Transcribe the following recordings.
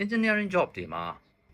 engineering job တွေမှာ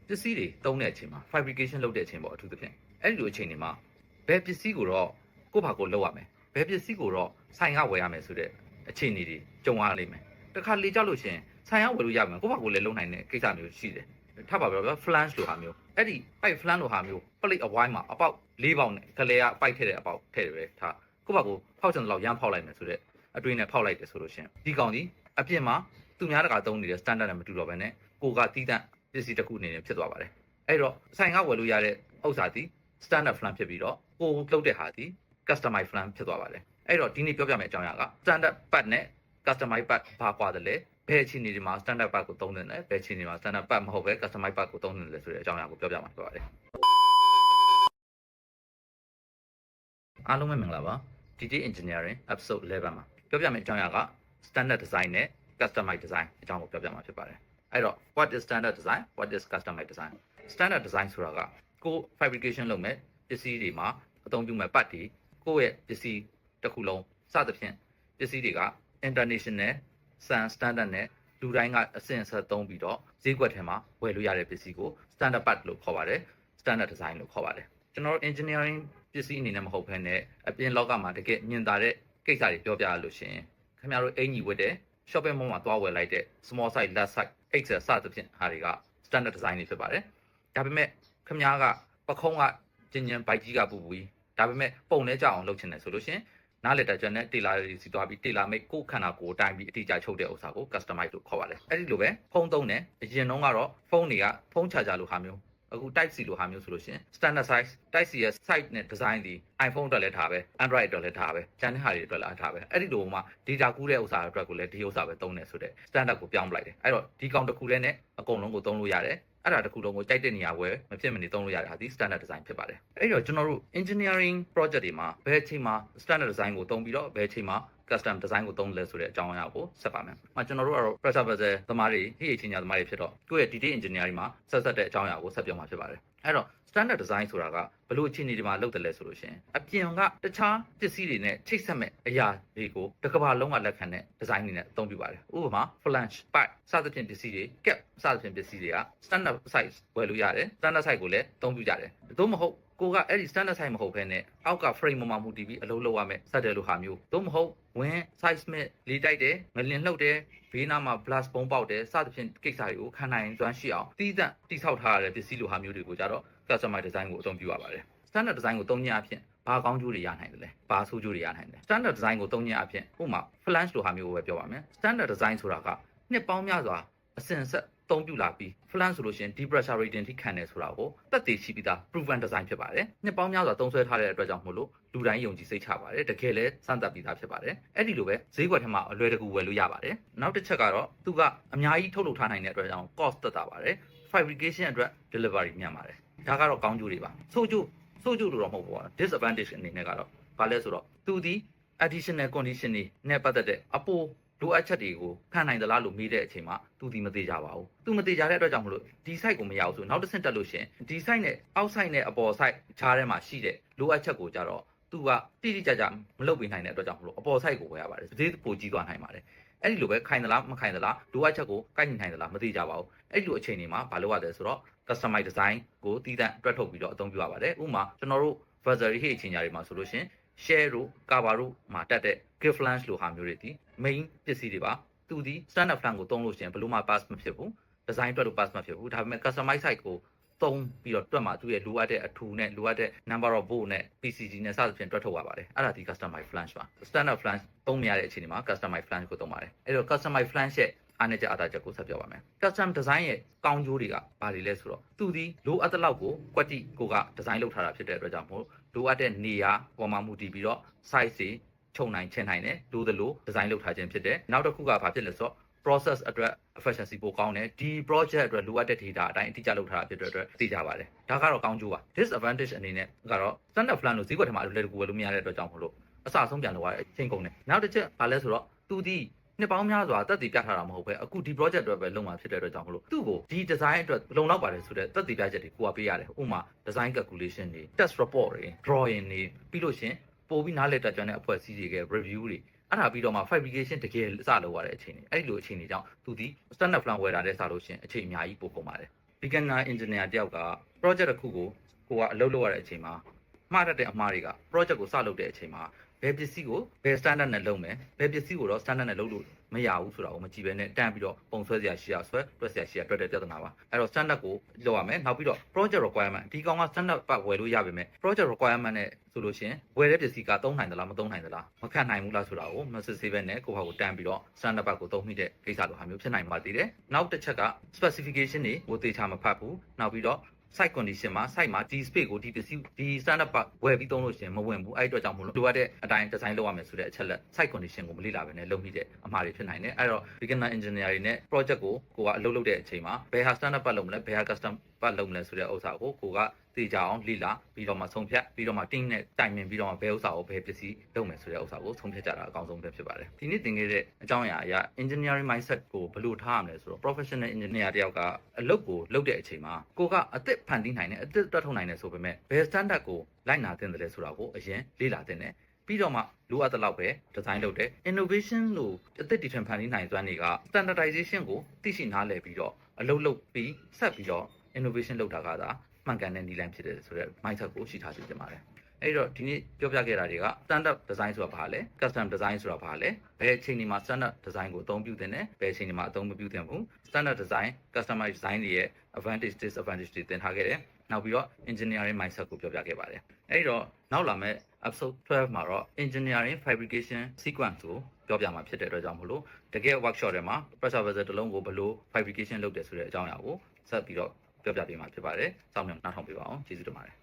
ပစ္စည်းတွေတုံးတဲ့အချိန်မှာ fabrication လုပ်တဲ့အချိန်ပေါ့အထူးသဖြင့်အဲ့ဒီလိုအချိန်တွေမှာဘယ်ပစ္စည်းကိုတော့ကိုယ့်ဘာကိုလုပ်ရမယ်ဘယ်ပစ္စည်းကိုတော့ဆိုင်ကဝယ်ရမယ်ဆိုတဲ့အခြေအနေတွေကြုံရလိမ့်မယ်တခါလေကြောက်လို့ရှင်ဆိုင်ကဝယ်လို့ရမယ်ကိုယ့်ဘာကိုလည်းလုပ်နိုင်တဲ့ကိစ္စမျိုးရှိတယ်ထားပါပြော flange လိုဟာမျိုးအဲ့ဒီ pipe flange လိုဟာမျိုး plate အဝိုင်းမှာအပေါက်၄ပေါက်နဲ့ကလေးကပိုက်ထည့်တဲ့အပေါက်ထည့်တယ်ပဲထားကိုယ့်ဘာကိုဖောက်ချင်တဲ့လောက်ရမ်းဖောက်လိုက်မယ်ဆိုတဲ့အတွင်းနဲ့ဖောက်လိုက်တယ်ဆိုလို့ရှင်ဒီကောင်ဒီအပြင်မှာသူများတကာသုံးနေတဲ့ standard နဲ့မတူတော့ဘဲနဲ့ကိုကတီးတန့်ပစ္စည်းတစ်ခုအနေနဲ့ဖြစ်သွားပါတယ်အဲ့တော့ဆိုင်ကဝယ်လို့ရတဲ့ဥစ္စာဒီ standard flange ဖြစ်ပြီးတော့ကိုလုပ်တဲ့ဟာဒီ customize flange ဖြစ်သွားပါတယ်အဲ့တော့ဒီနေ့ပြောပြမယ့်အကြောင်းအရာက standard pad နဲ့ customize pad ဘာကွာတယ်လဲဘယ်အခြေအနေတွေမှာ standard pad ကိုသုံးတယ်လဲဘယ်အခြေအနေမှာ standard pad မဟုတ်ပဲ customize pad ကိုသုံးတယ်လဲဆိုတဲ့အကြောင်းအရာကိုပြောပြမှာဖြစ်ပါတယ်အားလုံးပဲမင်္ဂလာပါ DT Engineering episode 11မှာပြောပြမယ့်အကြောင်းအရာက standard design နဲ့ customize design အကြောင်းကိုပြောပြမှာဖြစ်ပါတယ်အဲ့တော့ what is standard design what is customize design standard design ဆိုတာကကို fabrication လုပ်မဲ့ပစ္စည်းတွေမှာအသုံးပြုမဲ့ပတ်တွေကိုယ့်ရဲ့ပစ္စည်းတစ်ခုလုံးစသဖြင့်ပစ္စည်းတွေက international standard နဲ့လူတိုင်းကအဆင့်အဆက်သုံးပြီးတော့ဈေးကွက်ထဲမှာဝယ်လို့ရတဲ့ပစ္စည်းကို standard part လို့ခေါ်ပါတယ် standard design လို့ခေါ်ပါတယ်ကျွန်တော်တို့ engineering ပစ္စည်းအနေနဲ့မဟုတ်ဘဲနဲ့အပြင်လောကမှာတကယ်မြင်သာတဲ့ကိစ္စတွေပြောပြရလို့ရှင်ခင်ဗျားတို့အင်ကြီးဝတ်တဲ့ shopping mall မှာသွားဝယ်လိုက်တဲ့ small size large size XL စသဖြင့်ဟာတွေက standard design တွေဖြစ်ပါတယ်ဒါပေမဲ့ခင်ဗျားကပခုံးကကျဉ်ကျဉ်ဘိုက်ကြီးကပူပူကြီးဒါပေမဲ့ပုံလဲကြအောင်လုပ်ချင်တယ်ဆိုလို့ရှင်နားလက်တက်ကျွမ်းနဲ့တေလာတွေစီသွားပြီးတေလာမိတ်ကိုခန္ဓာကိုယ်တိုင်းပြီးအတိအကျချုပ်တဲ့ဥစ္စာကို customize လို့ခေါ်ပါတယ်အဲ့ဒီလိုပဲဖုန်းသုံးတယ်အရင်တော့ကတော့ဖုန်းတွေကဖုန်း charger လိုဟာမျိုးအခု type C လိုဟာမျိုးဆိုလို့ရှင် standard size type C ရဲ့ size နဲ့ design ဒီ iPhone အတွက်လည်းထားပဲ Android အတွက်လည်းထားပဲကျန်တဲ့ဟာတွေအတွက်လည်းထားပဲအဲ့ဒီလိုမှ data ကူးတဲ့ဥစ္စာအတွက်ကိုလည်းဒီဥစ္စာပဲသုံးနေဆိုတဲ့ standard ကိုပြောင်းပလိုက်တယ်အဲ့တော့ဒီကောင်တစ်ခုလည်းနဲ့အကုန်လုံးကိုသုံးလို့ရတယ်အဲ့ဒါတစ်ခုလုံးကိုကြိုက်တဲ့နေရာဝယ်မဖြစ်မနေသုံးလို့ရတဲ့ဟာဒီ standard design ဖြစ်ပါတယ်အဲ့တော့ကျွန်တော်တို့ engineering project တွေမှာဘယ်အချိန်မှာ standard design ကိုသုံးပြီးတော့ဘယ်အချိန်မှာ custom design ကိုသုံးလဲဆိုတဲ့အကြောင်းအရာကိုဆက်ပါမယ်။ကျွန်တော်တို့ကတော့ pressure vessel သမားတွေဟိအချင်းညာသမားတွေဖြစ်တော့ကိုယ့်ရဲ့ detail engineering မှာဆက်တဲ့အကြောင်းအရာကိုဆက်ပြောမှာဖြစ်ပါတယ်။အဲ့တော့ standard design ဆိုတာကဘလို့အခြေအနေတွေမှာလုပ်တယ်လဲဆိုလို့ရှိရင်အပြင်ကတခြားပစ္စည်းတွေနဲ့ချိတ်ဆက်မဲ့အရာတွေကိုတစ်ကမ္ဘာလုံးကလက်ခံတဲ့ design တွေနဲ့အသုံးပြုပါတယ်။ဥပမာ flange, pipe စသဖြင့်ပစ္စည်းတွေ cap စသဖြင့်ပစ္စည်းတွေက standard size ဝယ်လို့ရတယ်။ standard size ကိုလည်းအသုံးပြုကြတယ်။သို့မဟုတ်ကိုကအဲ့ဒီ standard size မဟုတ်ဘဲနဲ့အောက်က frame မှာမူတည်ပြီးအလုပ်လုပ်ရမယ်စတဲ့လိုဟာမျိုးသို့မဟုတ်ဝင်း size မဲ့လေးတိုက်တယ်ငလင်လှုပ်တယ်ဘေးနားမှာ blast ပုံးပေါက်တယ်စသဖြင့်ကိစ္စတွေကိုခံနိုင်စွမ်းရှိအောင်တီးသန့်တိဆောက်ထားရတဲ့ပစ္စည်းလိုဟာမျိုးတွေကိုကြတော့ customer design ကိုအသုံးပြုရပါတယ် standard design ကိုသုံးညအဖြစ်ဘာကောင်းကျိုးတွေရနိုင်တယ်လဲဘာဆိုးကျိုးတွေရနိုင်တယ် standard design ကိုသုံးညအဖြစ်ဥပမာ flange လိုဟာမျိုးကိုပဲပြောပါမယ် standard design ဆိုတာကနှစ်ပေါင်းများစွာအစဉ်ဆက်သုံးပြုလာပြီး flange ဆိုလို့ရှိရင် deep pressure rating ထိခံတယ်ဆိုတာကိုသက်သေရှိပြီးသား proven design ဖြစ်ပါတယ်နှစ်ပေါင်းများစွာသုံးစွဲထားတဲ့အတွက်ကြောင့်မို့လို့လူတိုင်းယုံကြည်စိတ်ချပါတယ်တကယ်လည်းစမ်းသပ်ပြီးသားဖြစ်ပါတယ်အဲ့ဒီလိုပဲဈေးကွက်ထဲမှာအလွယ်တကူဝယ်လို့ရပါတယ်နောက်တစ်ချက်ကတော့သူကအများကြီးထုတ်လုပ်ထားနိုင်တဲ့အတွက်ကြောင့် cost သက်သာပါတယ် fabrication အတွက် delivery မြန်ပါတယ်ဒါကတော့ကောင်းကျိုးတွေပါဆိုးကျိုးလို့တော့မဟုတ်ဘူးပေါ့ disadvantage အနေနဲ့ကတော့ဘာလဲဆိုတော့သူဒီ additional condition တွေနဲ့ပတ်သက်တဲ့အပိုလိုအပ်ချက်တွေကိုခံနိုင်သလားလို့မေးတဲ့အချိန်မှာသူဒီမသေးကြပါဘူးသူမသေးကြတဲ့အတွက်ကြောင့်မလို့ဒီ site ကိုမရအောင်ဆိုနောက်တစ်ဆင့်တက်လို့ရှင်ဒီ site နဲ့အောက် site နဲ့အပေါ် site ခြားထဲမှာရှိတဲ့လိုအပ်ချက်ကိုကြတော့သူကတိတိကျကျမလုပ်ပေးနိုင်တဲ့အတွက်ကြောင့်မလို့အပေါ် site ကိုဝယ်ရပါတယ်ဈေးပိုကြီးသွားနိုင်ပါတယ်အဲ့ဒီလိုပဲခိုင်သလားမခိုင်သလားလိုအပ်ချက်ကိုကိုက်ညီနိုင်သလားမသိကြပါဘူးအဲ့ဒီလိုအချိန်တွေမှာမလုပ်ရတယ်ဆိုတော့ customize design ကိုတည်တံ့တွက်ထုတ်ပြီးတော့အသုံးပြုရပါတယ်ဥပမာကျွန်တော်တို့ vessel ဟိအချိန်ညာတွေမှာဆိုလို့ရှင် share တို့ cover တို့မှာတက်တဲ့ gift flange လိုဟာမျိုးတွေဒီ main ပစ္စည်းတွေပါသူဒီ standard flange ကိုသုံးလို့ရှင်ဘယ်လို့မှ pass မဖြစ်ဘူး design တွက်လို့ pass မဖြစ်ဘူးဒါပေမဲ့ customize site ကိုသုံးပြီးတော့တွက်မှာသူရဲ့လိုအပ်တဲ့အထူနဲ့လိုအပ်တဲ့ number of bolt နဲ့ PCG နဲ့စသဖြင့်တွက်ထုတ်ရပါတယ်အဲ့ဒါဒီ customize flange ပါ standard flange သုံးမရတဲ့အချိန်ဒီမှာ customize flange ကိုသုံးပါတယ်အဲ့တော့ customize flange ရဲ့အားနည်းချက်အားသာချက်ကိုဆက်ပြောပါမယ် custom design ရဲ့ကောင်းကျိုးတွေကဘာတွေလဲဆိုတော့သူဒီလိုအပ်တဲ့လောက်ကိုကွက်တိကိုက design လုပ်ထားတာဖြစ်တဲ့အတွက်ကြောင့်မို့လိုအပ်တဲ့နေရာပေါ်မှာမူတည်ပြီးတော့ size တွေခြုံနိုင်ချင်နိုင်တယ်လိုသလို design လုပ်ထားခြင်းဖြစ်တယ်နောက်တစ်ခုကဘာဖြစ်လဲဆိုတော့ process အတွက် efficiency ပိုကောင်းတယ်ဒီ project အတွက်လိုအပ်တဲ့ data အတိုင်းအတိအကျလုပ်ထားတာဖြစ်တဲ့အတွက်သိကြပါတယ်ဒါကတော့ကောင်းကျိုးပါ disadvantage အနေနဲ့ကတော့ standard flange လို့ဈေးကွက်ထဲမှာအလွယ်တကူဝယ်လို့မရတဲ့အတွက်ကြောင့်မို့လို့အစအဆုံးပြန်လုပ်ရတဲ့အချိန်ကုန်တယ်နောက်တစ်ချက်ဘာလဲဆိုတော့သူဒီနှစ်ပေါင်းများစွာတက်တည်ပြထားတာမဟုတ်ပဲအခုဒီ project အတွက်ပဲလုပ်မှာဖြစ်တဲ့အတွက်ကြောင့်မလို့သူ့ကိုဒီ design အတွက်လုံလောက်ပါတယ်ဆိုတဲ့တက်တည်ပြချက်တွေကိုကပေးရတယ်ဥပမာ design calculation တွေ test report တွေ drawing တွေပြီးလို့ရှင်ပို့ပြီးနားလည်တက်ကြွတဲ့အဖွဲ့အစည်းတွေက review တွေ အဲ့ဒါပြီးတော့မှ fabrication တကယ်စလုပ်ရတဲ့အချိန်တွေအဲ့လိုအချိန်တွေကြောင့်သူဒီ standard firmware တာနဲ့စလို့ရှင်အချိန်အများကြီးပိုကုန်ပါတယ် beginner engineer တယောက်က project တစ်ခုကိုကအလုပ်လုပ်ရတဲ့အချိန်မှာမှားတတ်တဲ့အမှားတွေက project ကိုစလုပ်တဲ့အချိန်မှာဘယ်ပစ္စည်းကိုဘယ် standard နဲ့လုပ်မယ်ဘယ်ပစ္စည်းကိုတော့ standard နဲ့လုပ်လို့မရဘူးဆိုတာကိုမကြည့်ဘဲနဲ့တန်းပြီးတော့ပုံဆွဲစရာရှိရဆွဲတွက်စရာရှိရတွက်တဲ့ပြဿနာပါအဲ့တော့ standard ကိုလုပ်ရမယ်နောက်ပြီးတော့ project requirement ဒီကောင်က standard ပတ်ဝယ်လို့ရပါမယ် project requirement နဲ့ဆိုလို့ရှိရင်ဝယ်တဲ့ပစ္စည်းကသုံးနိုင်သလားမသုံးနိုင်သလားမခံနိုင်ဘူးလားဆိုတာကိုမစစ်ဆေးဘဲနဲ့ကိုယ့်ဟာကိုတန်းပြီးတော့ standard ပတ်ကိုသုံးမိတဲ့ကိစ္စလိုဟာမျိုးဖြစ်နိုင်ပါသေးတယ်နောက်တစ်ချက်က specification တွေကိုသေချာမဖတ်ဘူးနောက်ပြီးတော့ site condition မှာ site မှာဒီ space ကိုဒီပစ္စည်းဒီ standard part ဝယ်ပြီးသုံးလို့ရှိရင်မဝင်ဘူးအဲ့အတွက်ကြောင့်မလို့လိုအပ်တဲ့အတိုင်း design လုပ်ရမယ်ဆိုတဲ့အချက်လက် site condition ကိုမလေ့လာဘဲနဲ့လုပ်မိတဲ့အမှားတွေဖြစ်နိုင်တယ်အဲ့တော့ beginner engineer တွေနဲ့ project ကိုကအလုပ်လုပ်တဲ့အချိန်မှာဘယ်ဟာ standard part လုပ်မလဲဘယ်ဟာ custom part လုပ်မလဲဆိုတဲ့ဥစ္စာကိုကသိကြအောင်လေ့လာပြီးတော့မှဆုံးဖြတ်ပြီးတော့မှ team နဲ့တိုင်ပင်ပြီးတော့မှဘယ်ဥစ္စာကိုဘယ်ပစ္စည်းလုပ်မယ်ဆိုတဲ့ဥစ္စာကိုဆုံးဖြတ်ကြတာအကောင်းဆုံးပဲဖြစ်ပါတယ်ဒီနေ့သင်ခဲ့တဲ့အကြောင်းအရာအရ engineering mindset ကိုဘယ်လိုထားရမလဲဆိုတော့ professional engineer တယောက်ကအလုပ်ကိုလုပ်တဲ့အချိန်မှာကိုကအသစ်ဖန်တီးနိုင်တယ်အသစ်တွက်ထုတ်နိုင်တယ်ဆိုပေမဲ့ဘယ် standard ကိုလိုက်နာသင့်တယ်ဆိုတာကိုအရင်လေ့လာသင့်တယ်ပြီးတော့မှလိုအပ်တဲ့လောက်ပဲ design လုပ်တယ် innovation လို့အသစ်တီထွင်ဖန်တီးနိုင်စွမ်းတွေက standardization ကိုသိရှိနားလည်ပြီးတော့အလုပ်လုပ်ပြီးဆက်ပြီးတော့ innovation လုပ်တာကသာမှန်ကန်တဲ့နည်းလမ်းဖြစ်တယ်ဆိုတော့ mindset ကိုရှိထားစေချင်ပါတယ်အဲ့တော့ဒီနေ့ပြောပြခဲ့တာတွေက standard design ဆိုတာဘာလဲ custom design ဆိုတာဘာလဲဘယ်အချိန်ဒီမှာ standard design ကိုအသုံးပြုသင့်တယ်ဘယ်အချိန်ဒီမှာအသုံးမပြုသင့်ဘူး standard design customized design တွေရဲ့ advantage disadvantage တွေသင်ထားခဲ့တယ်နောက်ပြီးတော့ engineering mindset ကိုပြောပြခဲ့ပါတယ်အဲ့တော့နောက်လာမယ့် episode 12မှာတော့ engineering fabrication sequence ကိုပြောပြမှာဖြစ်တဲ့အတွက်ကြောင့်မလို့တကယ် workshop ထဲမှာ pressure vessel တစ်လုံးကိုဘယ်လို fabrication လုပ်တယ်ဆိုတဲ့အကြောင်းအရာကိုဆက်ပြီးတော့ပြောပြပေးမှာဖြစ်ပါတယ်စောင့်မျှော်နားထောင်ပေးပါအောင်ကျေးဇူးတင်ပါတယ်